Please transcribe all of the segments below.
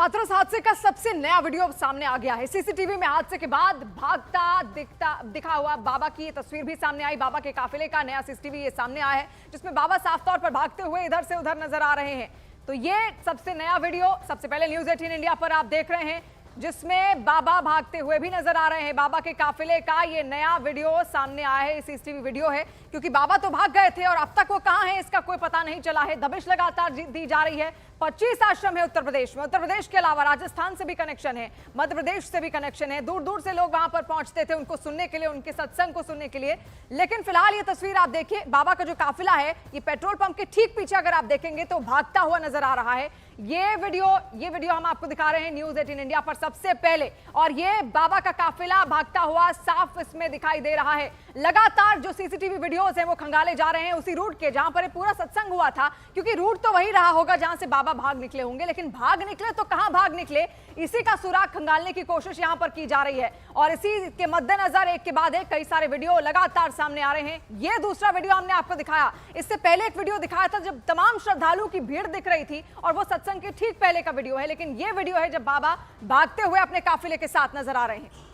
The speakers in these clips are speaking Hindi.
हाथरस हादसे का सबसे नया वीडियो सामने आ गया है। सीसीटीवी में हादसे के बाद भागता दिखा हुआ बाबा की ये तस्वीर भी सामने आई। बाबा के काफिले का नया सीसीटीवी ये सामने आया है, जिसमें बाबा साफ तौर पर भागते हुए इधर से उधर नजर आ रहे हैं। तो ये सबसे नया वीडियो सबसे पहले न्यूज़ 18 इंडिया पर आप देख रहे हैं, जिसमें बाबा भागते हुए भी नजर आ रहे हैं। बाबा के काफिले का ये नया वीडियो सामने आया है, सीसीटीवी वीडियो है, क्योंकि बाबा तो भाग गए थे और अब तक वो कहां हैं इसका कोई पता नहीं चला है। दबिश लगातार दी जा रही है। 25 आश्रम है उत्तर प्रदेश में। उत्तर प्रदेश के अलावा राजस्थान से भी कनेक्शन है, मध्य प्रदेश से भी कनेक्शन है। दूर दूर से लोग वहां पर पहुंचते थे उनको सुनने के लिए, उनके सत्संग को सुनने के लिए। लेकिन फिलहाल ये तस्वीर आप देखिए, बाबा का जो काफिला है ये पेट्रोल पंप के ठीक पीछे अगर आप देखेंगे तो भागता हुआ नजर आ रहा है। ये वीडियो हम आपको दिखा रहे हैं न्यूज़ 18 इंडिया पर सबसे पहले, और ये बाबा का काफिला भागता हुआ साफ इसमें दिखाई दे रहा है। लगातार जो सीसीटीवी वीडियोस हैं वो खंगाले जा रहे हैं उसी रूट के जहां पर पूरा सत्संग हुआ था, क्योंकि रूट तो वही रहा होगा जहां से बाबा भाग निकले होंगे। लेकिन भाग निकले तो कहां भाग निकले, इसी का सुराग खंगालने की कोशिश यहां पर की जा रही है। और इसी के मद्देनजर एक के बाद एक कई सारे वीडियो लगातार सामने आ रहे हैं। ये दूसरा वीडियो हमने आपको दिखाया, इससे पहले एक वीडियो दिखाया था जब तमाम श्रद्धालुओं की भीड़ दिख रही थी, और वो सत्संग के ठीक पहले का वीडियो है। लेकिन ये वीडियो है जब बाबा भागते हुए अपने काफिले के साथ नजर आ रहे हैं।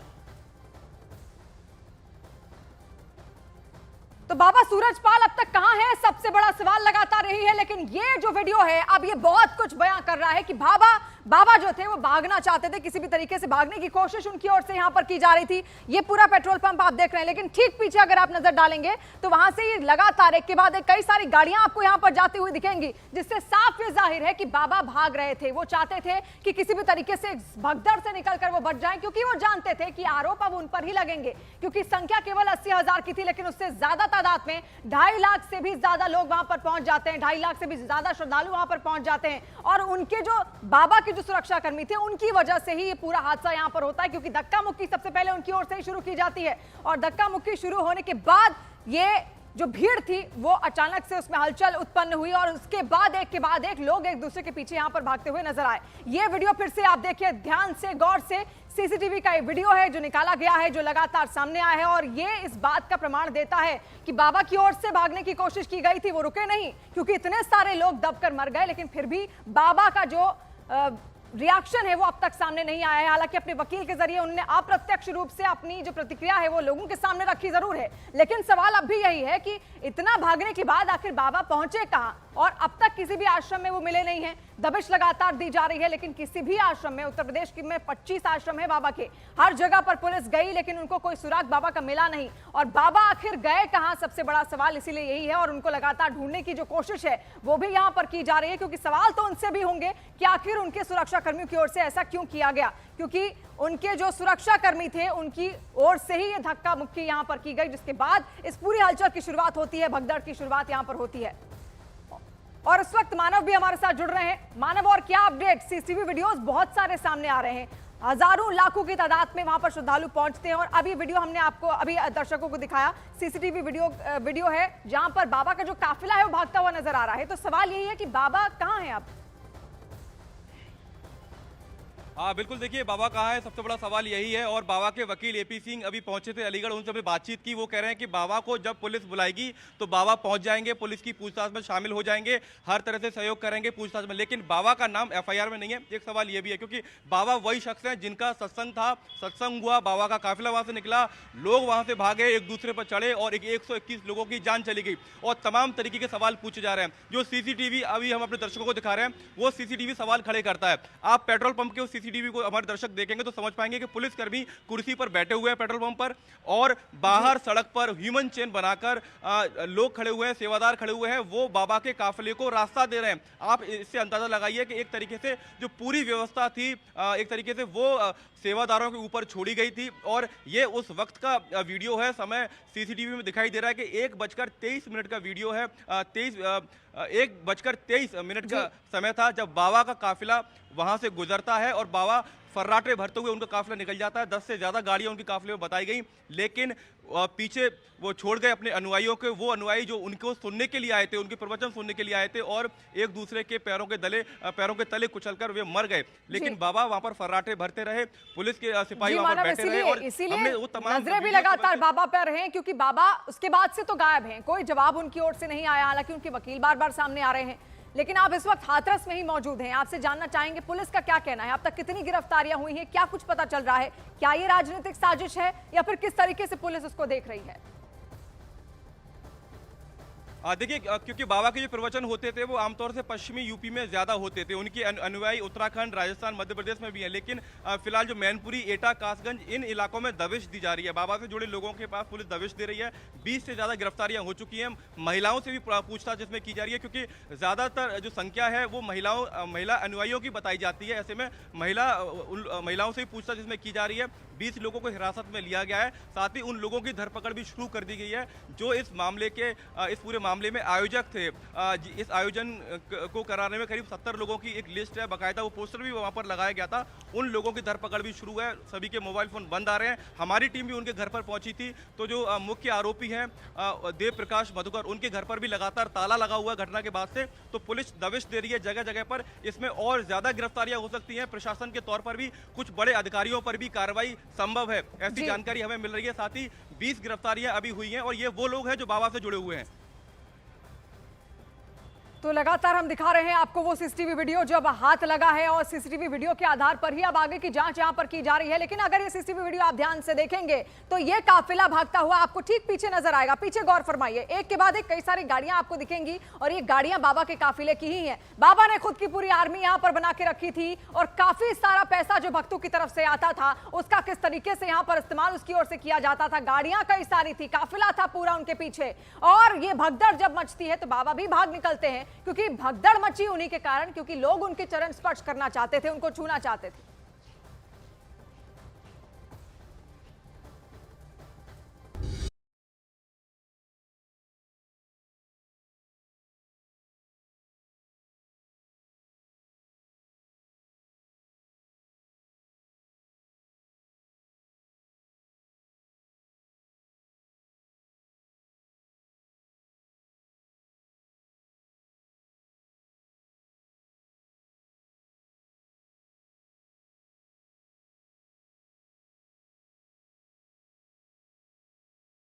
तो बाबा सूरजपाल अब तक कहां है, सबसे बड़ा सवाल लगातार यही है। लेकिन ये जो वीडियो है अब ये बहुत कुछ बयां कर रहा है कि बाबा जो थे वो भागना चाहते थे, किसी भी तरीके से भागने की कोशिश उनकी ओर से यहां पर की जा रही थी। ये पूरा पेट्रोल पंप आप देख रहे हैं, लेकिन ठीक पीछे अगर आप नजर डालेंगे तो वहां से ये लगातार एक के बाद एक कई सारी गाड़ियां आपको यहां पर जाती हुई दिखेंगी, जिससे साफ ये जाहिर है कि बाबा भाग रहे थे। वो चाहते थे कि किसी भी तरीके से भगदड़ से निकलकर वो बच जाएं, क्योंकि वो जानते थे कि आरोप अब उन पर ही लगेंगे, क्योंकि संख्या केवल 80,000 की थी। लेकिन उससे ज्यादा तादाद में 2.5 लाख से भी ज्यादा लोग वहां पर पहुंच जाते हैं, 2.5 लाख से भी ज्यादा श्रद्धालु वहां पर पहुंच जाते हैं। और उनके जो बाबा के जो सुरक्षा कर्मी थे उनकी वजह से ही ये पूरा हादसा यहां पर होता है, क्योंकि धक्का मुक्की सबसे पहले उनकी ओर से ही शुरू की जाती है। और धक्का मुक्की शुरू होने के बाद ये जो भीड़ थी वो अचानक से उसमें हलचल उत्पन्न हुई, और उसके बाद एक लोग एक दूसरे के पीछे यहां पर भागते हुए नजर आए। ये वीडियो फिर से आप देखिए ध्यान से, गौर से। सीसीटीवी का ये वीडियो है जो निकाला गया है, जो लगातार सामने आया है, और ये इस बात का प्रमाण देता है कि बाबा की ओर से भागने की कोशिश की गई थी, वो रुके नहीं, क्योंकि इतने सारे लोग दबकर मर गए। लेकिन फिर भी बाबा का जो रिएक्शन है वो अब तक सामने नहीं आया है। हालांकि अपने वकील के जरिए उन्होंने अप्रत्यक्ष रूप से अपनी जो प्रतिक्रिया है वो लोगों के सामने रखी जरूर है। लेकिन सवाल अब भी यही है कि इतना भागने के बाद आखिर बाबा पहुंचे कहां, और अब तक किसी भी आश्रम में वो मिले नहीं हैं। दबिश लगातार दी जा रही है, लेकिन किसी भी आश्रम में, उत्तर प्रदेश में 25 आश्रम है बाबा के, हर जगह पर पुलिस गई लेकिन उनको कोई सुराग बाबा का मिला नहीं। और बाबा आखिर गए कहां, सबसे बड़ा सवाल इसीलिए यही है। और उनको लगातार ढूंढने की जो कोशिश है वो भी यहां पर की जा रही है, क्योंकि सवाल तो उनसे भी होंगे कि आखिर उनके सुरक्षा कर्मियों की ओर से ऐसा क्यों किया गया, क्योंकि उनके जो सुरक्षा कर्मी थे उनकी ओर से ही ये धक्का मुक्की यहां पर की गई, जिसके बाद इस पूरी हलचल की शुरुआत होती है, भगदड़ की शुरुआत यहां पर होती है। और इस वक्त मानव भी हमारे साथ जुड़ रहे हैं। मानव, और क्या अपडेट? सीसीटीवी वीडियोस बहुत सारे सामने आ रहे हैं, हजारों लाखों की तादाद में वहां पर श्रद्धालु पहुंचते हैं। और अभी वीडियो हमने आपको अभी दर्शकों को दिखाया, सीसीटीवी वीडियो है जहां पर बाबा का जो काफिला है वो भागता हुआ नजर आ रहा है। तो सवाल यही है कि बाबा कहां हैं अब? हाँ बिल्कुल, देखिए बाबा कहाँ है, सबसे बड़ा सवाल यही है। और बाबा के वकील एपी सिंह अभी पहुंचे थे अलीगढ़, उनसे भी बातचीत की। वो कह रहे हैं कि बाबा को जब पुलिस बुलाएगी तो बाबा पहुंच जाएंगे, पुलिस की पूछताछ में शामिल हो जाएंगे, हर तरह से सहयोग करेंगे पूछताछ में। लेकिन बाबा का नाम एफआईआर में नहीं है। एक सवाल ये भी है, क्योंकि बाबा वही शख्स हैं जिनका सत्संग था, सत्संग हुआ, बाबा का काफिला वहां से निकला, लोग वहां से भागे, एक दूसरे पर चढ़े और 121 लोगों की जान चली गई। और तमाम तरीके के सवाल पूछे जा रहे हैं। जो सीसीटीवी अभी हम अपने दर्शकों को दिखा रहे हैं वो सीसीटीवी सवाल खड़े करता है। आप पेट्रोल पंप के उस सीसीटीवी को हमारे दर्शक देखेंगे तो समझ पाएंगे कि पुलिसकर्मी कुर्सी पर बैठे हुए हैं पेट्रोल पंप पर, और बाहर सड़क पर ह्यूमन चेन बनाकर लोग खड़े हुए हैं, सेवादार खड़े हुए हैं, वो बाबा के काफिले को रास्ता दे रहे हैं। आप इससे अंदाजा लगाइए कि एक तरीके से जो पूरी व्यवस्था थी एक तरीके से वो सेवादारों के ऊपर छोड़ी गई थी। और ये उस वक्त का वीडियो है, समय सीसीटीवी में दिखाई दे रहा है कि 1:23 का वीडियो है। 1:23 का समय था जब बाबा का काफिला वहां से गुजरता है, और बाबा फर्राटे भरते हुए उनका काफिला निकल जाता है। 10 से ज्यादा गाड़ियां उनके काफिले में बताई गई, लेकिन पीछे वो छोड़ गए अपने अनुयायियों के, वो अनुयायी जो उनको सुनने के लिए आए थे, उनके प्रवचन सुनने के लिए आए थे, और एक दूसरे के पैरों के तले कुचलकर वे मर गए। लेकिन बाबा वहां पर फर्राटे भरते रहे, पुलिस के सिपाही वहां पर बैठे रहे, और हमने वो तमाम नजरें भी लगातार बाबा पर हैं, क्योंकि बाबा उसके बाद से तो गायब हैं, कोई जवाब उनकी ओर से नहीं आया। हालांकि उनके वकील बार बार सामने आ रहे हैं, लेकिन आप इस वक्त हाथरस में ही मौजूद हैं। आपसे जानना चाहेंगे पुलिस का क्या कहना है, अब तक कितनी गिरफ्तारियां हुई हैं, क्या कुछ पता चल रहा है, क्या ये राजनीतिक साजिश है या फिर किस तरीके से पुलिस उसको देख रही है? देखिए, क्योंकि बाबा के जो प्रवचन होते थे वो आमतौर से पश्चिमी यूपी में ज्यादा होते थे, उनके अनुयायी उत्तराखंड, राजस्थान, मध्य प्रदेश में भी हैं, लेकिन फिलहाल जो मैनपुरी, एटा, कासगंज, इन इलाकों में दबिश दी जा रही है। बाबा से जुड़े लोगों के पास पुलिस दबिश दे रही है। 20 से ज्यादा गिरफ्तारियां हो चुकी हैं। महिलाओं से भी पूछताछ इसमें की जा रही है, क्योंकि ज्यादातर जो संख्या है वो महिला अनुयायियों की बताई जाती है। ऐसे में महिलाओं से भी पूछताछ इसमें की जा रही है। 20 लोगों को हिरासत में लिया गया है। साथ ही उन लोगों की धरपकड़ भी शुरू कर दी गई है जो इस पूरे मामले में आयोजक थे। इस आयोजन को कराने में करीब 70 लोगों की एक लिस्ट है, बाकायदा वो पोस्टर भी वहां पर लगाया गया था। उन लोगों की धरपकड़ भी शुरू है। सभी के मोबाइल फोन बंद आ रहे हैं। हमारी टीम भी उनके घर पर पहुंची थी, तो जो मुख्य आरोपी हैं देव प्रकाश मधुकर, उनके घर पर भी लगातार ताला लगा हुआ है घटना के बाद से। तो पुलिस दबिश दे रही है जगह जगह पर। इसमें और ज्यादा गिरफ्तारियां हो सकती हैं। प्रशासन के तौर पर भी कुछ बड़े अधिकारियों पर भी कार्रवाई संभव है, ऐसी जानकारी हमें मिल रही है। साथ ही 20 गिरफ्तारियां अभी हुई हैं और ये वो लोग हैं जो बाबा से जुड़े हुए हैं। तो लगातार हम दिखा रहे हैं आपको वो सीसीटीवी वीडियो जो अब हाथ लगा है और सीसीटीवी वीडियो के आधार पर ही अब आगे की जांच यहां पर की जा रही है। लेकिन अगर ये सीसीटीवी वीडियो आप ध्यान से देखेंगे तो ये काफिला भागता हुआ आपको ठीक पीछे नजर आएगा। पीछे गौर फरमाइए, एक के बाद एक कई सारी गाड़ियां आपको दिखेंगी और ये गाड़ियां बाबा के काफिले की ही हैं। बाबा ने खुद की पूरी आर्मी यहां पर बना के रखी थी और काफी सारा पैसा जो भक्तों की तरफ से आता था उसका किस तरीके से यहां पर इस्तेमाल उसकी ओर से किया जाता था। गाड़ियां कई सारी थी, काफिला था पूरा उनके पीछे। और ये भगदड़ जब मचती है तो बाबा भी भाग निकलते हैं, क्योंकि भगदड़ मची उन्हीं के कारण, क्योंकि लोग उनके चरण स्पर्श करना चाहते थे, उनको छूना चाहते थे।